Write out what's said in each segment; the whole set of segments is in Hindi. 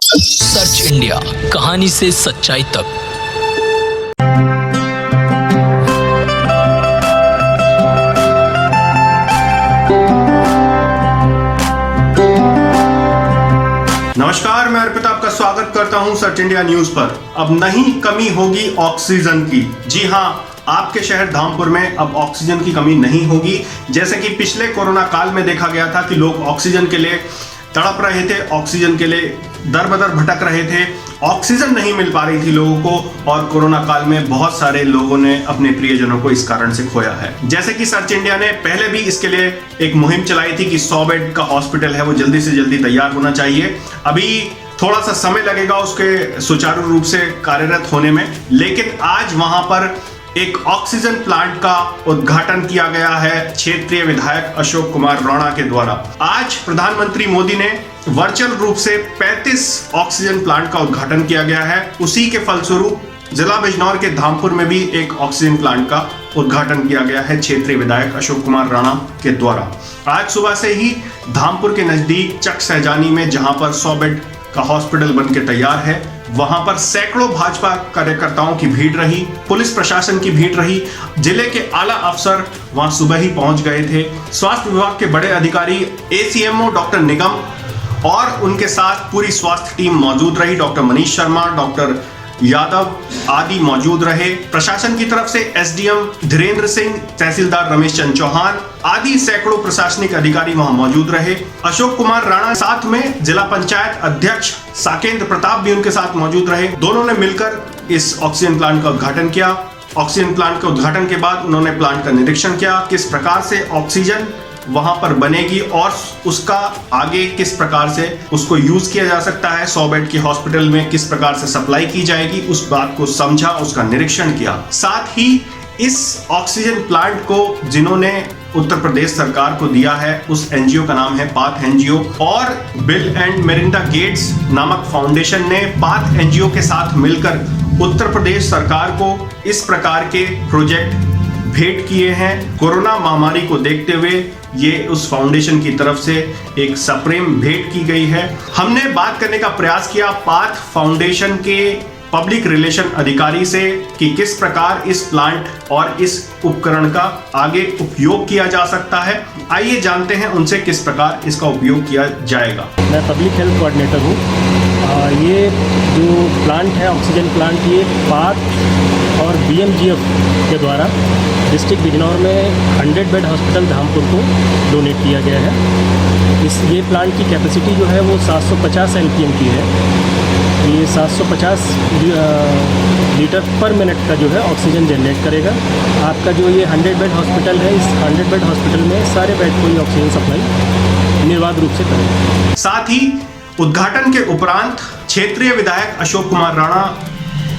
सर्च इंडिया, कहानी से सच्चाई तक। नमस्कार, मैं अर्पित आपका स्वागत करता हूं सर्च इंडिया न्यूज पर। अब नहीं कमी होगी ऑक्सीजन की। जी हां, आपके शहर धामपुर में अब ऑक्सीजन की कमी नहीं होगी। जैसे कि पिछले कोरोना काल में देखा गया था कि लोग ऑक्सीजन के लिए तड़प रहे थे, ऑक्सीजन के लिए दर बदर भटक रहे थे, ऑक्सीजन नहीं मिल पा रही थी लोगों को, और कोरोना काल में बहुत सारे लोगों ने अपने प्रियजनों को इस कारण से खोया है। जैसे कि सर्च इंडिया ने पहले भी इसके लिए एक मुहिम चलाई थी कि 100 बेड का हॉस्पिटल है वो जल्दी से जल्दी तैयार होना चाहिए। अभी थोड़ा सा समय लगेगा उसके सुचारू रूप से कार्यरत होने में, लेकिन आज वहां पर एक ऑक्सीजन प्लांट का उद्घाटन किया गया है क्षेत्रीय विधायक अशोक कुमार राणा के द्वारा। आज प्रधानमंत्री मोदी ने वर्चुअल रूप से 35 ऑक्सीजन प्लांट का उद्घाटन किया गया है। उसी के फलस्वरूप जिला बिजनौर के धामपुर में भी एक ऑक्सीजन प्लांट का उद्घाटन किया गया है क्षेत्रीय विधायक अशोक कुमार राणा के द्वारा। आज सुबह से ही धामपुर के नजदीक चक सहजानी में, जहां पर 100 बेड का हॉस्पिटल बनके तैयार है, वहां पर सैकड़ों भाजपा कार्यकर्ताओं की भीड़ रही, पुलिस प्रशासन की भीड़ रही, जिले के आला अफसर वहां सुबह ही पहुंच गए थे। स्वास्थ्य विभाग के बड़े अधिकारी, एसीएमओ डॉक्टर निगम और उनके साथ पूरी स्वास्थ्य टीम मौजूद रही। डॉक्टर मनीष शर्मा, डॉक्टर यादव आदि मौजूद रहे। प्रशासन की तरफ से एसडीएम धीरेन्द्र सिंह, तहसीलदार रमेश चंद्र चौहान आदि सैकड़ों प्रशासनिक अधिकारी वहां मौजूद रहे। अशोक कुमार राणा साथ में जिला पंचायत अध्यक्ष साकेंद्र प्रताप भी उनके साथ मौजूद रहे। दोनों ने मिलकर इस ऑक्सीजन प्लांट का उद्घाटन किया। ऑक्सीजन प्लांट के उद्घाटन के बाद उन्होंने प्लांट का निरीक्षण किया, किस प्रकार से ऑक्सीजन वहां पर बनेगी और उसका आगे किस प्रकार से उसको यूज किया जा सकता है, 100 बेड के हॉस्पिटल में किस प्रकार से सप्लाई की जाएगी, उस बात को समझा, उसका निरीक्षण किया। साथ ही इस ऑक्सीजन प्लांट को जिन्होंने उत्तर प्रदेश सरकार को दिया है, उस एनजीओ का नाम है पाथ एनजीओ, और बिल एंड मेलिंडा गेट्स नामक फाउंडेशन ने पाथ एनजीओ के साथ मिलकर उत्तर प्रदेश सरकार को इस प्रकार के प्रोजेक्ट भेंट किए हैं। कोरोना महामारी को देखते हुए ये उस फाउंडेशन की तरफ से एक सप्रेम भेंट की गई है। हमने बात करने का प्रयास किया पाथ फाउंडेशन के पब्लिक रिलेशन अधिकारी से कि किस प्रकार इस प्लांट और इस उपकरण का आगे उपयोग किया जा सकता है। आइए जानते हैं उनसे किस प्रकार इसका उपयोग किया जाएगा। मैं पब्लिक हेल्थ कोऑर्डिनेटर हूँ। ये जो प्लांट है ऑक्सीजन प्लांट, ये पाथ और बीएमजीएफ के द्वारा डिस्ट्रिक्ट बिजनौर में 100 बेड हॉस्पिटल धामपुर को डोनेट किया गया है। ये प्लांट की कैपेसिटी जो है वो 750 एलपीएम की है। ये 750 लीटर पर मिनट का जो है ऑक्सीजन जनरेट करेगा। आपका जो ये 100 बेड हॉस्पिटल है, इस 100 बेड हॉस्पिटल में सारे बेड को ये ऑक्सीजन सप्लाई निर्बाध रूप से करेगा। साथ ही उद्घाटन के उपरांत क्षेत्रीय विधायक अशोक कुमार राणा,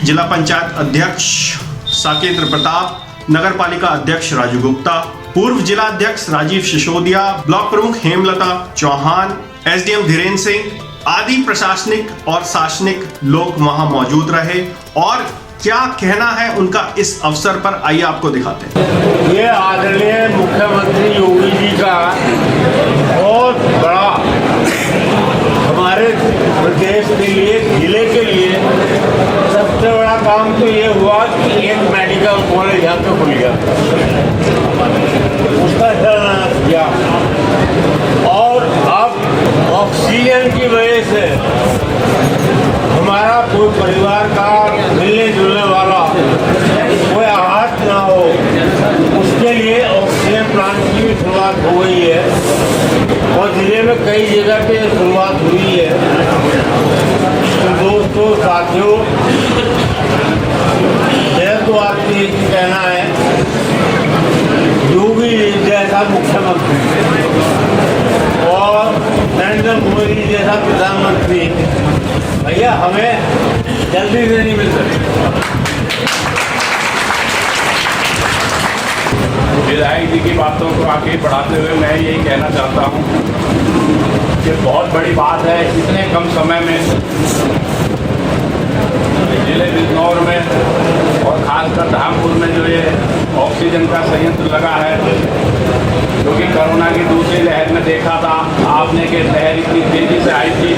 जिला पंचायत अध्यक्ष साकेंद्र प्रताप, नगर पालिका अध्यक्ष राजू गुप्ता, पूर्व जिला अध्यक्ष राजीव सिसोदिया, ब्लॉक प्रमुख हेमलता चौहान, एसडीएम धीरेन्द्र सिंह आदि प्रशासनिक और शासनिक लोग वहां मौजूद रहे। और क्या कहना है उनका इस अवसर पर, आइए आपको दिखाते हैं। ये आदरणीय मुख्यमंत्री योगी जी का बहुत बड़ा हमारे प्रदेश के लिए, जिले के लिए सबसे बड़ा काम तो ये हुआ कि एक मेडिकल कॉलेज यहाँ पे खुल गया, उसका शिलान्यास किया। और अब ऑक्सीजन की वजह से हमारा कोई परिवार का मिलने जुलने वाला कोई आहत ना हो, उसके लिए ऑक्सीजन प्लांट की भी शुरुआत हो गई है और जिले में कई जगह पे शुरुआत हुई है। तो दोस्तों, साथियों, मेरा तो आपसे एक कहना है, योगी जी जैसा मुख्यमंत्री और नरेंद्र मोदी जैसा प्रधानमंत्री भैया हमें जल्दी से नहीं मिल सकते। विधायक जी की बातों को आगे बढ़ाते हुए मैं यही कहना चाहता हूँ कि बहुत बड़ी बात है इतने कम समय में जिले बिजनौर में और खासकर धामपुर में जो ये ऑक्सीजन का संयंत्र लगा है, क्योंकि कोरोना की दूसरी लहर में देखा था आपने कि लहर इतनी तेजी से आई थी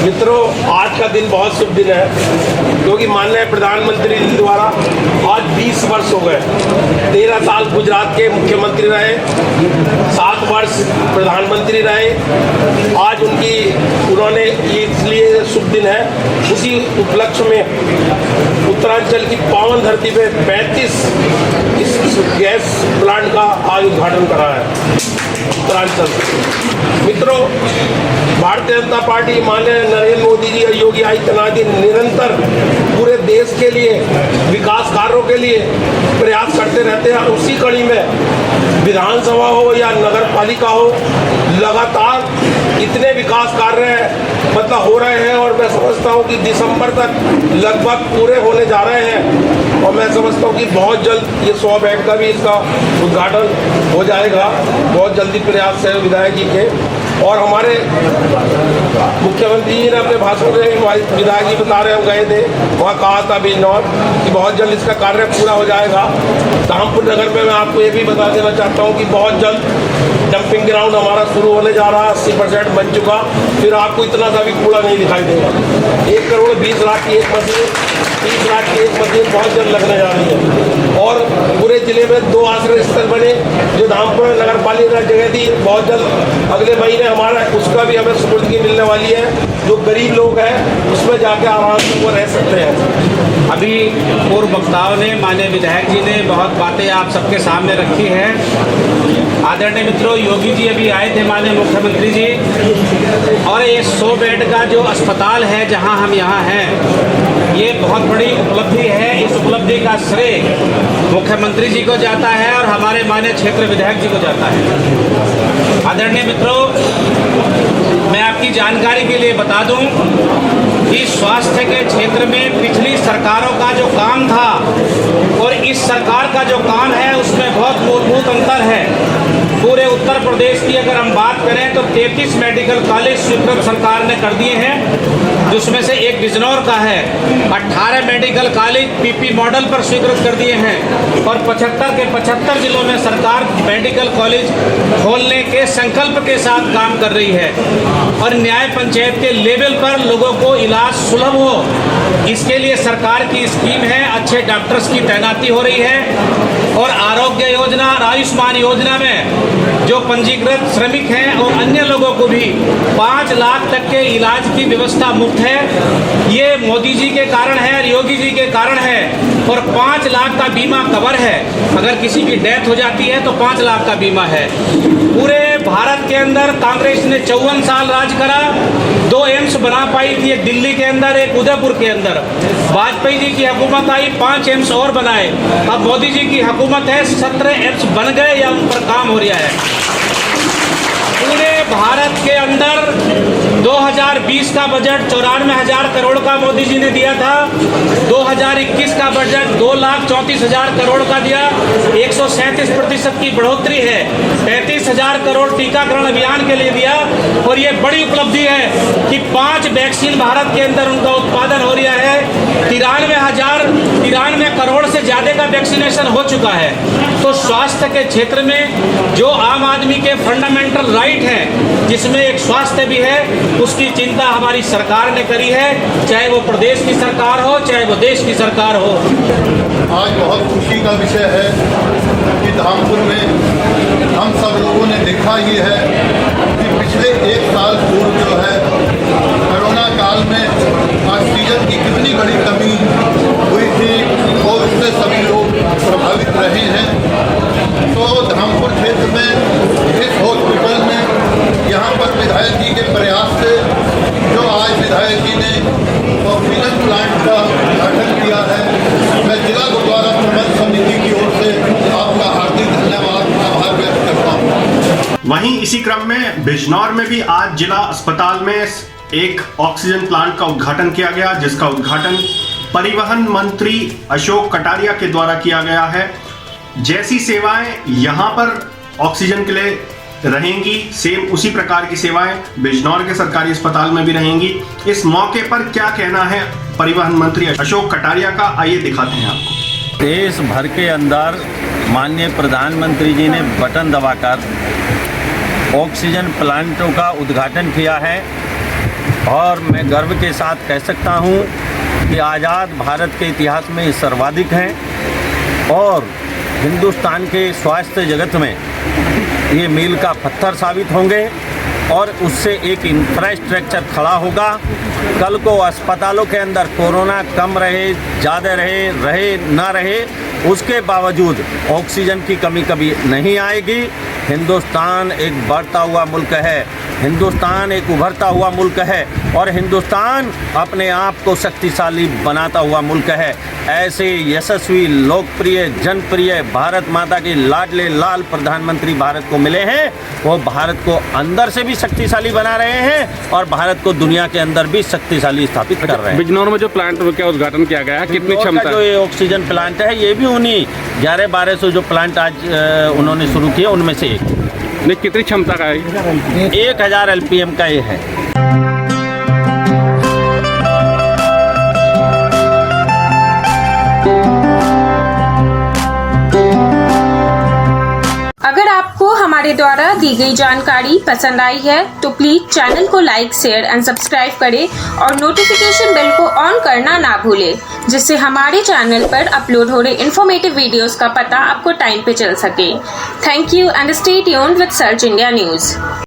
मित्रों, आज का दिन बहुत शुभ दिन है क्योंकि माननीय प्रधानमंत्री जी द्वारा आज 20 वर्ष हो गए। 13 साल गुजरात के मुख्यमंत्री रहे, 7 वर्ष प्रधानमंत्री रहे। आज उन्होंने ये इसलिए शुभ दिन है, उसी उपलक्ष्य में उत्तरांचल की पावन धरती पे 35 इस गैस प्लांट का आज उद्घाटन करा है उत्तरांचल। मित्रों, भारतीय जनता पार्टी माननीय नरेंद्र मोदी जी और योगी आदित्यनाथ जी निरंतर पूरे देश के लिए विकास कार्यों के लिए प्रयास करते रहते हैं। उसी कड़ी में विधानसभा हो या नगर पालिका हो, लगातार इतने विकास कार्य मतलब हो रहे हैं और मैं समझता हूं कि दिसंबर तक लगभग पूरे होने जा रहे हैं और मैं समझता हूं कि बहुत जल्द ये 100 बेड का भी इसका उद्घाटन हो जाएगा। बहुत जल्दी प्रयास है विधायक जी के। और हमारे मुख्यमंत्री जी ने अपने भाषण में, विधायक जी बता रहे हम गए थे, वहाँ कहा था बिजनौर कि बहुत जल्द इसका कार्य पूरा हो जाएगा। धामपुर नगर में मैं आपको ये भी बता देना चाहता हूँ कि बहुत जल्द डंपिंग ग्राउंड हमारा शुरू होने जा रहा है, 80% बन चुका। फिर आपको इतना सा भी कूड़ा नहीं दिखाई देगा। 1 करोड़ 20 लाख की एक मशीन, 30 लाख की एक मशीन बहुत जल्द लगने जा रही है। और पूरे जिले में 2 आश्रय स्थल बने जो धामपुर नगर पालिका जगह थी, बहुत जल्द अगले महीने हमारा उसका भी हमें सुपुर्दगी मिलने वाली है। जो गरीब लोग हैं उसमें जाके आराम से वो रह सकते हैं। अभी पूर्व वक्ताओं ने, माननीय विधायक जी ने बहुत बातें आप सबके सामने रखी है। आदरणीय मित्रों, योगी जी अभी आए थे, माननीय मुख्यमंत्री जी, और ये 100 बेड का जो अस्पताल है जहां हम यहाँ हैं, ये बहुत बड़ी उपलब्धि है। इस उपलब्धि का श्रेय मुख्यमंत्री जी को जाता है और हमारे माननीय क्षेत्र विधायक जी को जाता है। आदरणीय मित्रों, मैं आपकी जानकारी के लिए बता दूं कि स्वास्थ्य के क्षेत्र में पिछली सरकारों का जो काम था और इस सरकार का जो काम है उसमें बहुत मूलभूत अंतर है। पूरे उत्तर प्रदेश की अगर हम बात करें तो 33 मेडिकल कॉलेज स्वीकृत सरकार ने कर दिए हैं, जिसमें से एक बिजनौर का है। 18 मेडिकल कॉलेज पीपी मॉडल पर स्वीकृत कर दिए हैं और 75 के 75 जिलों में सरकार मेडिकल कॉलेज खोलने के संकल्प के साथ काम कर रही है। और न्याय पंचायत के लेवल पर लोगों को इलाज सुलभ हो, इसके लिए सरकार की स्कीम है। अच्छे डॉक्टर्स की तैनाती हो रही है और आरोग्य योजना और आयुष्मान योजना में जो पंजीकृत श्रमिक हैं और अन्य लोगों को भी 5 लाख तक के इलाज की व्यवस्था मुफ्त है। ये मोदी जी के कारण है और योगी जी के कारण है। और 5 लाख का बीमा कवर है, अगर किसी की डेथ हो जाती है तो 5 लाख का बीमा है। पूरे भारत के अंदर कांग्रेस ने 54 साल राज करा, 2 एम्स बना पाई थी, एक दिल्ली के अंदर, एक उदयपुर के अंदर। वाजपेयी जी की हुकूमत आई, 5 एम्स और बनाए। अब मोदी जी की हुकूमत है, 17 एम्स बन गए या उन पर काम हो रहा है। पूरे भारत के अंदर 2020 का बजट 94,000 करोड़ का मोदी जी ने दिया था। 2021 का बजट 2,34,000 करोड़ का दिया, 137% की बढ़ोतरी है। 35,000 करोड़ टीकाकरण अभियान के लिए दिया। और ये बड़ी उपलब्धि है कि 5 वैक्सीन भारत के अंदर उनका उत्पादन हो रहा है। 93 करोड़ से ज्यादा का वैक्सीनेशन हो चुका है। तो स्वास्थ्य के क्षेत्र में जो आम आदमी के फंडामेंटल राइट हैं, जिसमें एक स्वास्थ्य भी है, उसकी चिंता हमारी सरकार ने करी है, चाहे वो प्रदेश की सरकार हो, चाहे वो देश की सरकार हो। आज बहुत खुशी का विषय है कि धामपुर में हम सब लोगों ने देखा ही है कि पिछले 1 साल पूर्व जो है कोरोना काल में ऑक्सीजन की कितनी बड़ी कमी हुई थी और उससे सभी लोग प्रभावित रहे हैं। तो धामपुर क्षेत्र में इस हॉस्पिटल में यहाँ पर विधायक जी के प्रयास से जो आज विधायक जी ने ऑक्सीजन प्लांट का उद्घाटन किया है, मैं जिला गुरुद्वारा प्रबंध समिति की ओर से आपका हार्दिक धन्यवाद आभार व्यक्त करता हूँ। वहीं इसी क्रम में बिजनौर में भी आज जिला अस्पताल में एक ऑक्सीजन प्लांट का उद्घाटन किया गया, जिसका उद्घाटन परिवहन मंत्री अशोक कटारिया के द्वारा किया गया है। जैसी सेवाएं यहां पर ऑक्सीजन के लिए रहेंगी, सेम उसी प्रकार की सेवाएं बिजनौर के सरकारी अस्पताल में भी रहेंगी। इस मौके पर क्या कहना है परिवहन मंत्री अशोक कटारिया का, आइए दिखाते हैं आपको। देश भर के अंदर माननीय प्रधानमंत्री जी ने बटन दबाकर ऑक्सीजन प्लांटों का उद्घाटन किया है। और मैं गर्व के साथ कह सकता हूँ कि आज़ाद भारत के इतिहास में सर्वाधिक हैं और हिंदुस्तान के स्वास्थ्य जगत में ये मील का पत्थर साबित होंगे और उससे एक इंफ्रास्ट्रक्चर खड़ा होगा। कल को अस्पतालों के अंदर कोरोना कम रहे, ज़्यादा रहे ना रहे, उसके बावजूद ऑक्सीजन की कमी कभी नहीं आएगी। हिंदुस्तान एक बढ़ता हुआ मुल्क है, हिंदुस्तान एक उभरता हुआ मुल्क है और हिंदुस्तान अपने आप को शक्तिशाली बनाता हुआ मुल्क है। ऐसे यशस्वी, लोकप्रिय, जनप्रिय भारत माता के लाडले लाल प्रधानमंत्री भारत को मिले हैं। वो भारत को अंदर से भी शक्तिशाली बना रहे हैं और भारत को दुनिया के अंदर भी शक्तिशाली स्थापित कर रहे हैं। बिजनौर में जो प्लांट का उद्घाटन किया गया है, कितनी क्षमता जो ये ऑक्सीजन प्लांट है, ये भी उन्हीं 1100-1200 जो प्लांट आज उन्होंने शुरू किए उनमें से एक। नहीं, कितनी क्षमता का है? 1000 LPM का ये है। अगर आपको हमारे द्वारा दी गई जानकारी पसंद आई है तो प्लीज चैनल को लाइक, शेयर एंड सब्सक्राइब करें और नोटिफिकेशन बेल को ऑन करना ना भूलें, जिससे हमारे चैनल पर अपलोड हो रहे इन्फॉर्मेटिव वीडियोस का पता आपको टाइम पे चल सके। Thank you and stay tuned with search India news.